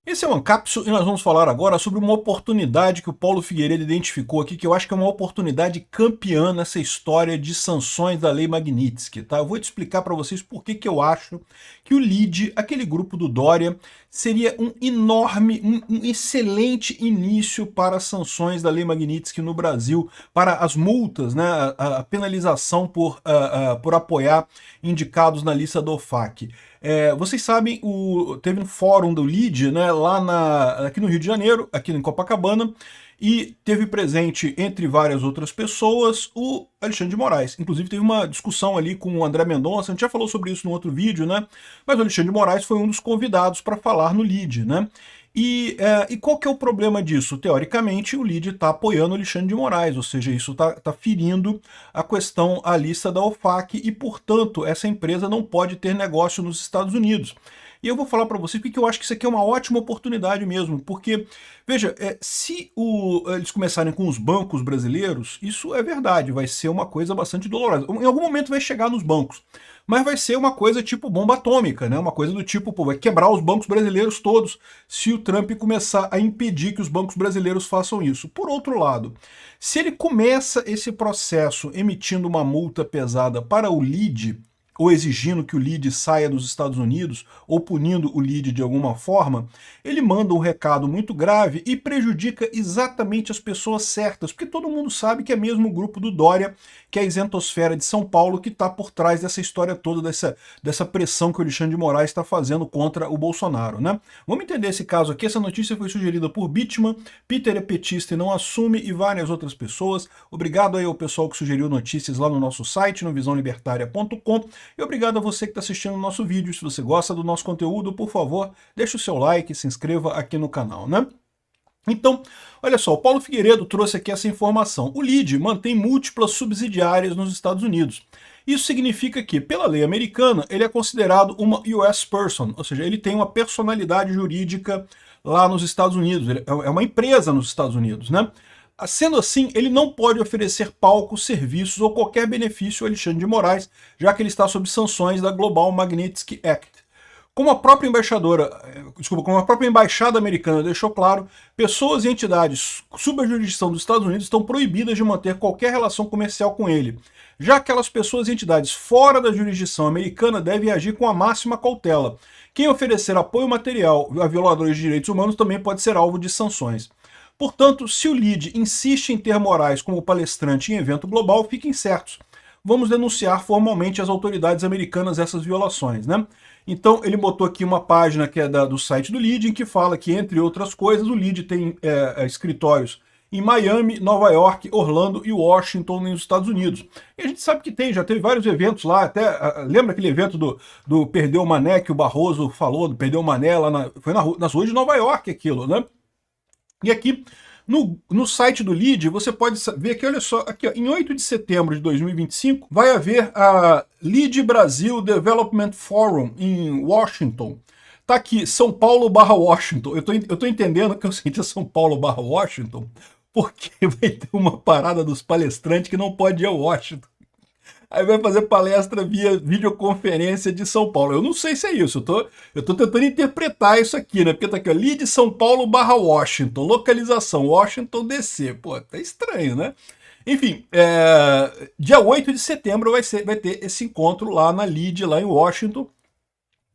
Esse é o Ancapsu e nós vamos falar agora sobre uma oportunidade que o Paulo Figueiredo identificou aqui, que eu acho que é uma oportunidade campeã nessa história de sanções da Lei Magnitsky, tá? Eu vou te explicar para vocês por que eu acho que o LIDE, aquele grupo do Dória, seria um enorme, um excelente início para as sanções da Lei Magnitsky no Brasil, para as multas, né, a penalização por apoiar indicados na lista do OFAC. Vocês sabem, teve um fórum do LIDE, né, aqui no Rio de Janeiro, aqui em Copacabana, e teve presente, entre várias outras pessoas, o Alexandre de Moraes. Inclusive teve uma discussão ali com o André Mendonça, a gente já falou sobre isso no outro vídeo, né? Mas o Alexandre de Moraes foi um dos convidados para falar no LIDE, né? E qual que é o problema disso? Teoricamente, o LIDE está apoiando o Alexandre de Moraes, ou seja, isso está ferindo a lista da OFAC e, portanto, essa empresa não pode ter negócio nos Estados Unidos. E eu vou falar para vocês porque eu acho que isso aqui é uma ótima oportunidade mesmo, porque, veja, se eles começarem com os bancos brasileiros, isso é verdade, vai ser uma coisa bastante dolorosa. Em algum momento vai chegar nos bancos, mas vai ser uma coisa tipo bomba atômica, né? Uma coisa do tipo, pô, vai quebrar os bancos brasileiros todos se o Trump começar a impedir que os bancos brasileiros façam isso. Por outro lado, se ele começa esse processo emitindo uma multa pesada para o LIDE, ou exigindo que o LIDE saia dos Estados Unidos, ou punindo o LIDE de alguma forma, ele manda um recado muito grave e prejudica exatamente as pessoas certas, porque todo mundo sabe que é mesmo o grupo do Dória, que é a isentosfera de São Paulo, que está por trás dessa história toda, dessa pressão que o Alexandre de Moraes está fazendo contra o Bolsonaro, né? Vamos entender esse caso aqui. Essa notícia foi sugerida por Bitman, Peter é petista e não assume, e várias outras pessoas. Obrigado aí ao pessoal que sugeriu notícias lá no nosso site, no visãolibertaria.com. E obrigado a você que está assistindo o nosso vídeo. Se você gosta do nosso conteúdo, por favor, deixe o seu like e se inscreva aqui no canal, né? Então, olha só, o Paulo Figueiredo trouxe aqui essa informação. O LIDE mantém múltiplas subsidiárias nos Estados Unidos. Isso significa que, pela lei americana, ele é considerado uma US person, ou seja, ele tem uma personalidade jurídica lá nos Estados Unidos, ele é uma empresa nos Estados Unidos, né? Sendo assim, ele não pode oferecer palcos, serviços ou qualquer benefício ao Alexandre de Moraes, já que ele está sob sanções da Global Magnitsky Act. Como a própria como a própria embaixada americana deixou claro, pessoas e entidades sob a jurisdição dos Estados Unidos estão proibidas de manter qualquer relação comercial com ele. Já aquelas pessoas e entidades fora da jurisdição americana devem agir com a máxima cautela. Quem oferecer apoio material a violadores de direitos humanos também pode ser alvo de sanções. Portanto, se o LIDE insiste em ter Moraes como palestrante em evento global, fiquem certos. Vamos denunciar formalmente às autoridades americanas essas violações, né? Então ele botou aqui uma página que é do site do LIDE, em que fala que, entre outras coisas, o LIDE tem escritórios em Miami, Nova York, Orlando e Washington, nos Estados Unidos. E a gente sabe que já teve vários eventos lá, até lembra aquele evento do Perdeu o Mané, que o Barroso falou, do Perdeu o Mané, foi nas ruas de Nova York aquilo, né? E aqui, no site do LIDE, você pode ver que, olha só, aqui ó, em 8 de setembro de 2025, vai haver a LIDE Brasil Development Forum em Washington. Tá aqui, São Paulo barra Washington. Eu tô entendendo que é o seguinte, é São Paulo barra Washington, porque vai ter uma parada dos palestrantes que não pode ir a Washington. Aí vai fazer palestra via videoconferência de São Paulo. Eu não sei se é isso, eu tô tentando interpretar isso aqui, né? Porque tá aqui, ó, LIDE São Paulo barra Washington, localização Washington DC. Pô, tá estranho, né? Enfim, dia 8 de setembro vai ter esse encontro lá na LIDE, lá em Washington,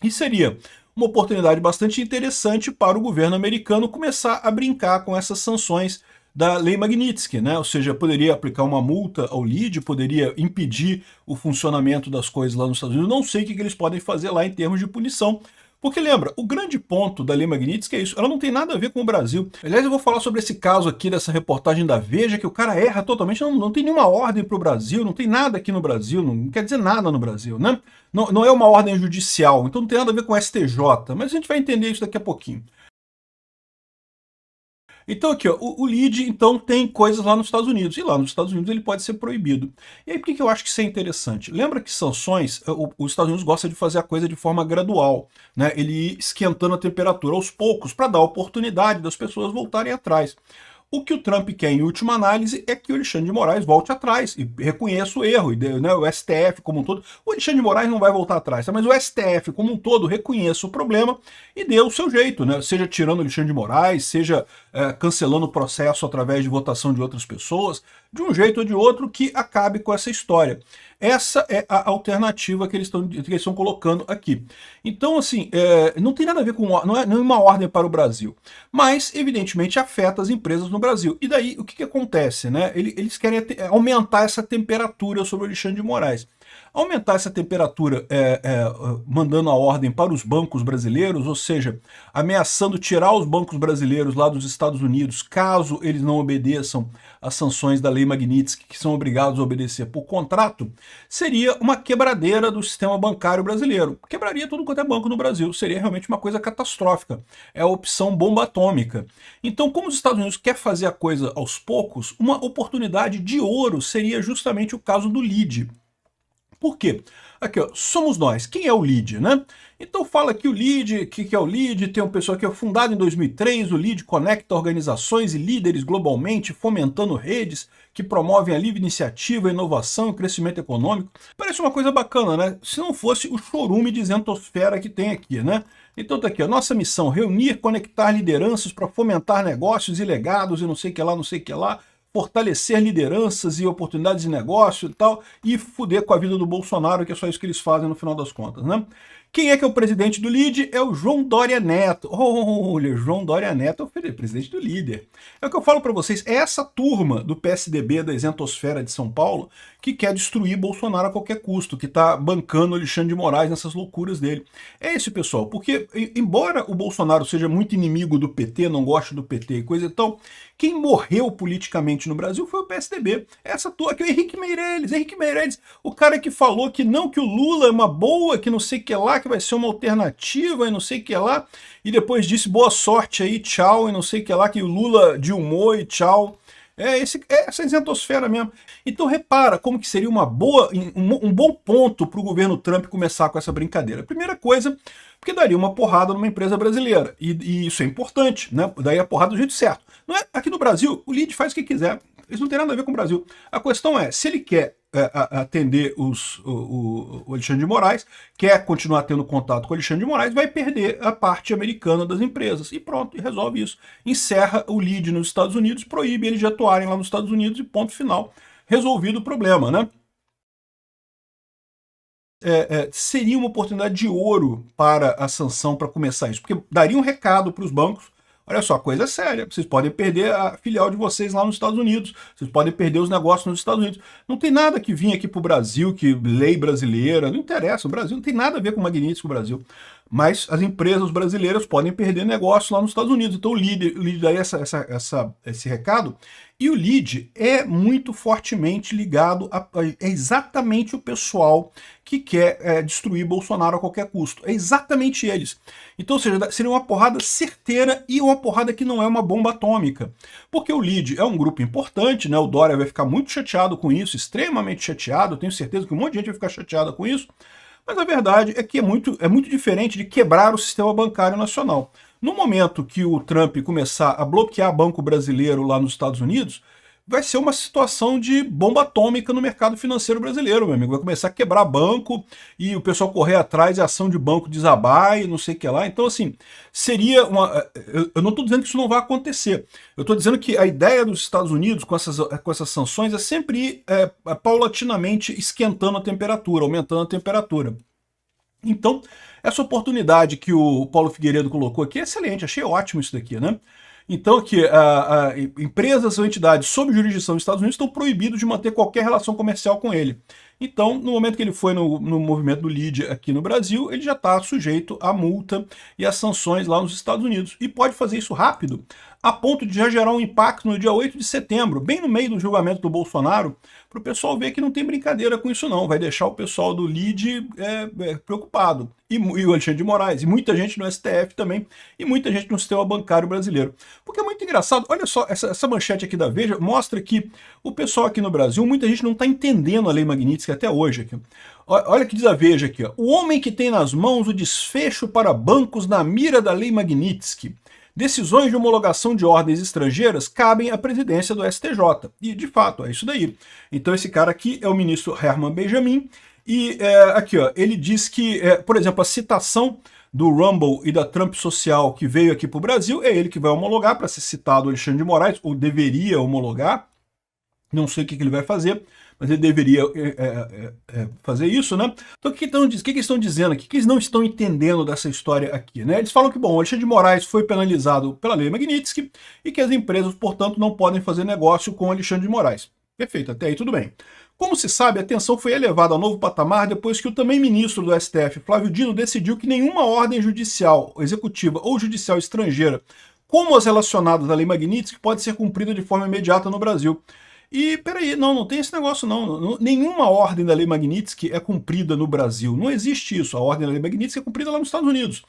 e seria uma oportunidade bastante interessante para o governo americano começar a brincar com essas sanções da Lei Magnitsky, né? Ou seja, poderia aplicar uma multa ao LIDE, poderia impedir o funcionamento das coisas lá nos Estados Unidos. Não sei o que eles podem fazer lá em termos de punição. Porque lembra, o grande ponto da Lei Magnitsky é isso, ela não tem nada a ver com o Brasil. Aliás, eu vou falar sobre esse caso aqui, dessa reportagem da Veja, que o cara erra totalmente, não tem nenhuma ordem para o Brasil, não tem nada aqui no Brasil, não quer dizer nada no Brasil, né? Não é uma ordem judicial, então não tem nada a ver com o STJ, mas a gente vai entender isso daqui a pouquinho. Então aqui, ó, o LIDE então tem coisas lá nos Estados Unidos, e lá nos Estados Unidos ele pode ser proibido. E aí por que eu acho que isso é interessante? Lembra que sanções, os Estados Unidos gosta de fazer a coisa de forma gradual, né? Ele ir esquentando a temperatura aos poucos para dar oportunidade das pessoas voltarem atrás. O que o Trump quer, em última análise, é que o Alexandre de Moraes volte atrás e reconheça o erro, né, o STF como um todo. O Alexandre de Moraes não vai voltar atrás, tá? Mas o STF como um todo reconheça o problema e dê o seu jeito, né? Seja tirando o Alexandre de Moraes, seja cancelando o processo através de votação de outras pessoas, de um jeito ou de outro que acabe com essa história. Essa é a alternativa que eles estão colocando aqui. Então, assim, não tem nada a ver com... não é nenhuma ordem para o Brasil, mas, evidentemente, afeta as empresas no Brasil. E daí, o que acontece, né? Eles querem aumentar essa temperatura sobre o Alexandre de Moraes. Aumentar essa temperatura mandando a ordem para os bancos brasileiros, ou seja, ameaçando tirar os bancos brasileiros lá dos Estados Unidos, caso eles não obedeçam às sanções da Lei Magnitsky, que são obrigados a obedecer por contrato, seria uma quebradeira do sistema bancário brasileiro. Quebraria tudo quanto é banco no Brasil, seria realmente uma coisa catastrófica. É a opção bomba atômica. Então, como os Estados Unidos quer fazer a coisa aos poucos, uma oportunidade de ouro seria justamente o caso do LIDE. Por quê? Aqui, ó, somos nós. Quem é o LIDE, né? Então fala que o LIDE, o que é o LIDE? Tem um pessoal que é fundado em 2003, o LIDE conecta organizações e líderes globalmente, fomentando redes que promovem a livre iniciativa, a inovação e o crescimento econômico. Parece uma coisa bacana, né? Se não fosse o chorume de isentosfera que tem aqui, né? Então tá aqui, a nossa missão, reunir, conectar lideranças para fomentar negócios e legados e não sei o que lá, não sei o que lá, fortalecer lideranças e oportunidades de negócio e tal, e fuder com a vida do Bolsonaro, que é só isso que eles fazem no final das contas, né? Quem é que é o presidente do LIDE? É o João Dória Neto. Olha, João Dória Neto é o presidente do líder. É o que eu falo para vocês, é essa turma do PSDB, da isentosfera de São Paulo, que quer destruir Bolsonaro a qualquer custo, que está bancando Alexandre de Moraes nessas loucuras dele. É esse pessoal, porque embora o Bolsonaro seja muito inimigo do PT, não goste do PT e coisa e tal, quem morreu politicamente no Brasil foi o PSDB. Essa turma aqui, o Henrique Meirelles, o cara que falou que não, que o Lula é uma boa, que não sei o que lá, que vai ser uma alternativa e não sei o que lá, e depois disse boa sorte aí, tchau, e não sei o que lá, que o Lula dilmou e tchau. É essa isentosfera mesmo. Então repara como que seria um bom ponto para o governo Trump começar com essa brincadeira. Primeira coisa, porque daria uma porrada numa empresa brasileira. E isso é importante, né? Daí a porrada do jeito certo. Não é, aqui no Brasil, o LIDE faz o que quiser. Isso não tem nada a ver com o Brasil. A questão é, se ele quer atender o Alexandre de Moraes, quer continuar tendo contato com o Alexandre de Moraes, vai perder a parte americana das empresas. E pronto, e resolve isso. Encerra o LIDE nos Estados Unidos, proíbe eles de atuarem lá nos Estados Unidos e ponto final. Resolvido o problema, né? Seria uma oportunidade de ouro para a sanção para começar isso, porque daria um recado para os bancos. Olha só, coisa séria, vocês podem perder a filial de vocês lá nos Estados Unidos, vocês podem perder os negócios nos Estados Unidos. Não tem nada que vir aqui para o Brasil, que lei brasileira, não interessa, o Brasil não tem nada a ver com o Magnitsky Brasil. Mas as empresas brasileiras podem perder negócios lá nos Estados Unidos. Então o LIDE daí esse recado. E o LIDE é muito fortemente ligado é exatamente o pessoal que quer destruir Bolsonaro a qualquer custo. É exatamente eles. Então, ou seja, seria uma porrada certeira e uma porrada que não é uma bomba atômica. Porque o LIDE é um grupo importante, né? O Dória vai ficar muito chateado com isso, extremamente chateado. Eu tenho certeza que um monte de gente vai ficar chateada com isso. Mas a verdade é que é muito diferente de quebrar o sistema bancário nacional. No momento que o Trump começar a bloquear banco brasileiro lá nos Estados Unidos, vai ser uma situação de bomba atômica no mercado financeiro brasileiro, meu amigo. Vai começar a quebrar banco e o pessoal correr atrás e a ação de banco desabar e não sei o que lá. Então, assim, seria uma... Eu não estou dizendo que isso não vai acontecer. Eu estou dizendo que a ideia dos Estados Unidos com essas sanções é sempre ir paulatinamente esquentando a temperatura, aumentando a temperatura. Então, essa oportunidade que o Paulo Figueiredo colocou aqui é excelente, achei ótimo isso daqui, né? Então, que empresas ou entidades sob jurisdição dos Estados Unidos estão proibidos de manter qualquer relação comercial com ele. Então, no momento que ele foi no movimento do LIDE aqui no Brasil, ele já está sujeito à multa e às sanções lá nos Estados Unidos. E pode fazer isso rápido, a ponto de já gerar um impacto no dia 8 de setembro, bem no meio do julgamento do Bolsonaro, para o pessoal ver que não tem brincadeira com isso não, vai deixar o pessoal do LIDE preocupado. E o Alexandre de Moraes, e muita gente no STF também, e muita gente no sistema bancário brasileiro. Porque é muito engraçado, olha só, essa manchete aqui da Veja mostra que o pessoal aqui no Brasil, muita gente não está entendendo a Lei Magnitsky até hoje. Aqui. Olha o que diz a Veja aqui, ó. O homem que tem nas mãos o desfecho para bancos na mira da Lei Magnitsky Decisões de homologação de ordens estrangeiras cabem à presidência do STJ. E, de fato, é isso daí. Então, esse cara aqui é o ministro Herman Benjamin. E aqui, ó, ele diz que, por exemplo, a citação do Rumble e da Trump Social que veio aqui para o Brasil, é ele que vai homologar, para ser citado o Alexandre de Moraes, ou deveria homologar. Não sei o que ele vai fazer, mas ele deveria fazer isso, né? Então o que eles estão dizendo aqui? O que eles não estão entendendo dessa história aqui, né? Eles falam que, bom, o Alexandre de Moraes foi penalizado pela lei Magnitsky e que as empresas, portanto, não podem fazer negócio com o Alexandre de Moraes. Perfeito, até aí tudo bem. Como se sabe, a tensão foi elevada ao novo patamar depois que o também ministro do STF, Flávio Dino, decidiu que nenhuma ordem judicial, executiva ou judicial estrangeira, como as relacionadas à lei Magnitsky, pode ser cumprida de forma imediata no Brasil. E peraí, não tem esse negócio não. Nenhuma ordem da lei Magnitsky é cumprida no Brasil. Não existe isso. A ordem da lei Magnitsky é cumprida lá nos Estados Unidos.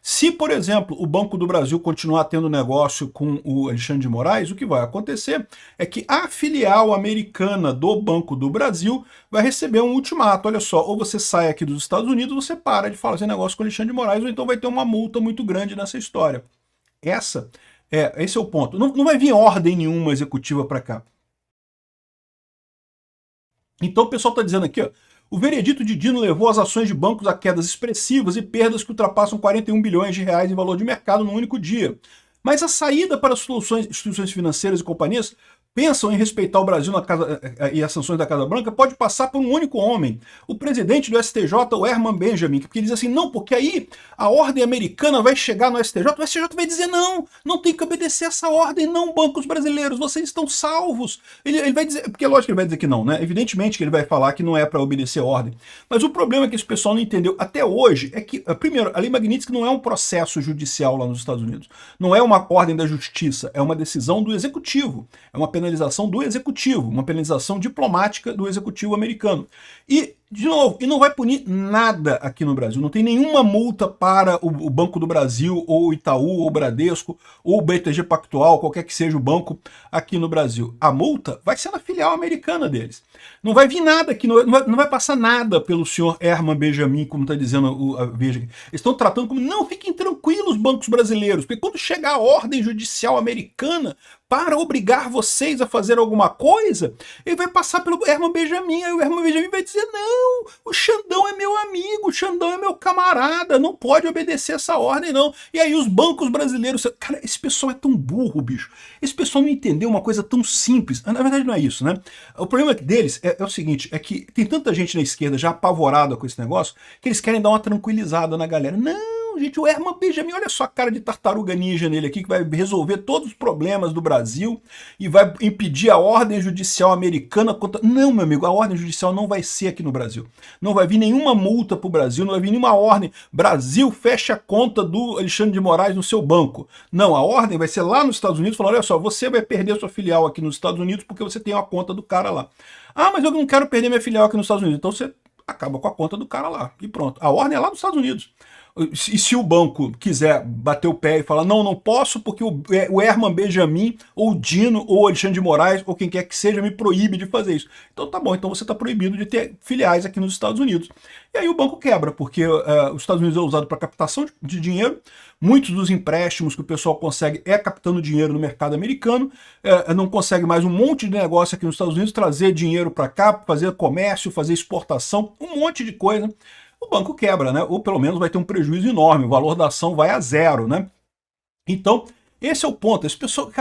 Se, por exemplo, o Banco do Brasil continuar tendo negócio com o Alexandre de Moraes, o que vai acontecer é que a filial americana do Banco do Brasil vai receber um ultimato. Olha só, ou você sai aqui dos Estados Unidos, você para de fazer negócio com o Alexandre de Moraes, ou então vai ter uma multa muito grande nessa história. Esse é o ponto. Não vai vir ordem nenhuma executiva para cá. Então o pessoal está dizendo aqui, ó, o veredito de Dino levou as ações de bancos a quedas expressivas e perdas que ultrapassam 41 bilhões de reais em valor de mercado num único dia. Mas a saída para as instituições financeiras e companhias pensam em respeitar o Brasil e as sanções da Casa Branca pode passar por um único homem, o presidente do STJ, o Herman Benjamin, que ele diz assim, não, porque aí a ordem americana vai chegar no STJ, o STJ vai dizer não tem que obedecer essa ordem, não, bancos brasileiros, vocês estão salvos. Ele vai dizer, porque lógico que ele vai dizer que não, né? Evidentemente que ele vai falar que não é para obedecer a ordem. Mas o problema que esse pessoal não entendeu até hoje é que, primeiro, a lei Magnitsky não é um processo judicial lá nos Estados Unidos, não é uma ordem da justiça, é uma decisão do executivo, é uma penalização do executivo, uma penalização diplomática do executivo americano. E, de novo, não vai punir nada aqui no Brasil, não tem nenhuma multa para o Banco do Brasil, ou o Itaú, ou o Bradesco, ou o BTG Pactual, qualquer que seja o banco aqui no Brasil. A multa vai ser na filial americana deles. Não vai vir nada aqui, não vai passar nada pelo senhor Herman Benjamin, como está dizendo a Veja. Eles estão tratando como, não, fiquem tranquilos, bancos brasileiros, porque quando chegar a ordem judicial americana para obrigar vocês a fazer alguma coisa, ele vai passar pelo Herman Benjamin, aí o Herman Benjamin vai dizer, não, o Xandão é meu amigo, o Xandão é meu camarada, não pode obedecer essa ordem não. E aí os bancos brasileiros, cara, esse pessoal é tão burro, bicho, esse pessoal não entendeu uma coisa tão simples, na verdade não é isso, né? O problema deles é o seguinte, é que tem tanta gente na esquerda já apavorada com esse negócio, que eles querem dar uma tranquilizada na galera. Não, gente, o Herman Benjamin, olha só a cara de tartaruga ninja nele aqui, que vai resolver todos os problemas do Brasil e vai impedir a ordem judicial americana contra... Não, meu amigo, a ordem judicial não vai ser aqui no Brasil. Não vai vir nenhuma multa para o Brasil, não vai vir nenhuma ordem. Brasil, fecha a conta do Alexandre de Moraes no seu banco. Não, a ordem vai ser lá nos Estados Unidos, falando, olha só, você vai perder sua filial aqui nos Estados Unidos porque você tem uma conta do cara lá. Ah, mas eu não quero perder minha filial aqui nos Estados Unidos. Então você acaba com a conta do cara lá. E pronto. A ordem é lá nos Estados Unidos. E se o banco quiser bater o pé e falar, não posso porque o Herman Benjamin, ou o Dino, ou o Alexandre de Moraes, ou quem quer que seja, me proíbe de fazer isso. Então tá bom, então você está proibido de ter filiais aqui nos Estados Unidos. E aí o banco quebra, porque os Estados Unidos é usado para captação de dinheiro, muitos dos empréstimos que o pessoal consegue captando dinheiro no mercado americano, não consegue mais um monte de negócio aqui nos Estados Unidos, trazer dinheiro para cá, fazer comércio, fazer exportação, um monte de coisa. O banco quebra, né? Ou pelo menos vai ter um prejuízo enorme, o valor da ação vai a zero, né? Então, esse é o ponto. Esse pessoal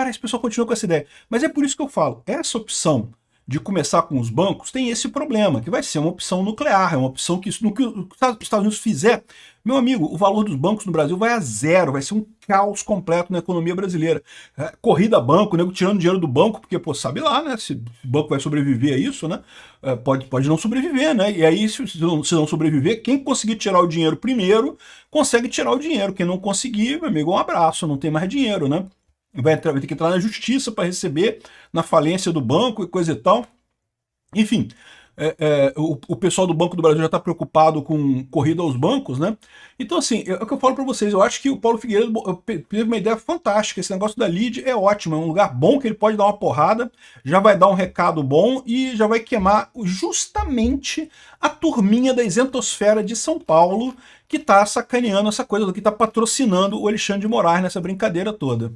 continua com essa ideia. Mas é por isso que eu falo, essa opção de começar com os bancos tem esse problema, que vai ser uma opção nuclear, é uma opção que, no que os Estados Unidos fizer, meu amigo, o valor dos bancos no Brasil vai a zero, vai ser um caos completo na economia brasileira. Corrida a banco, nego tirando dinheiro do banco, porque, pô, sabe lá, né, se o banco vai sobreviver a isso, né, pode não sobreviver, né, e aí se não sobreviver, quem conseguir tirar o dinheiro primeiro, consegue tirar o dinheiro, quem não conseguir, meu amigo, um abraço, não tem mais dinheiro, né. Vai ter que entrar na justiça para receber, na falência do banco e coisa e tal. Enfim, o pessoal do Banco do Brasil já está preocupado com corrida aos bancos, né? Então, assim, é o que eu falo para vocês, eu acho que o Paulo Figueiredo teve uma ideia fantástica, esse negócio da lead é ótimo, é um lugar bom que ele pode dar uma porrada, já vai dar um recado bom e já vai queimar justamente a turminha da isentosfera de São Paulo que está sacaneando essa coisa, que está patrocinando o Alexandre de Moraes nessa brincadeira toda.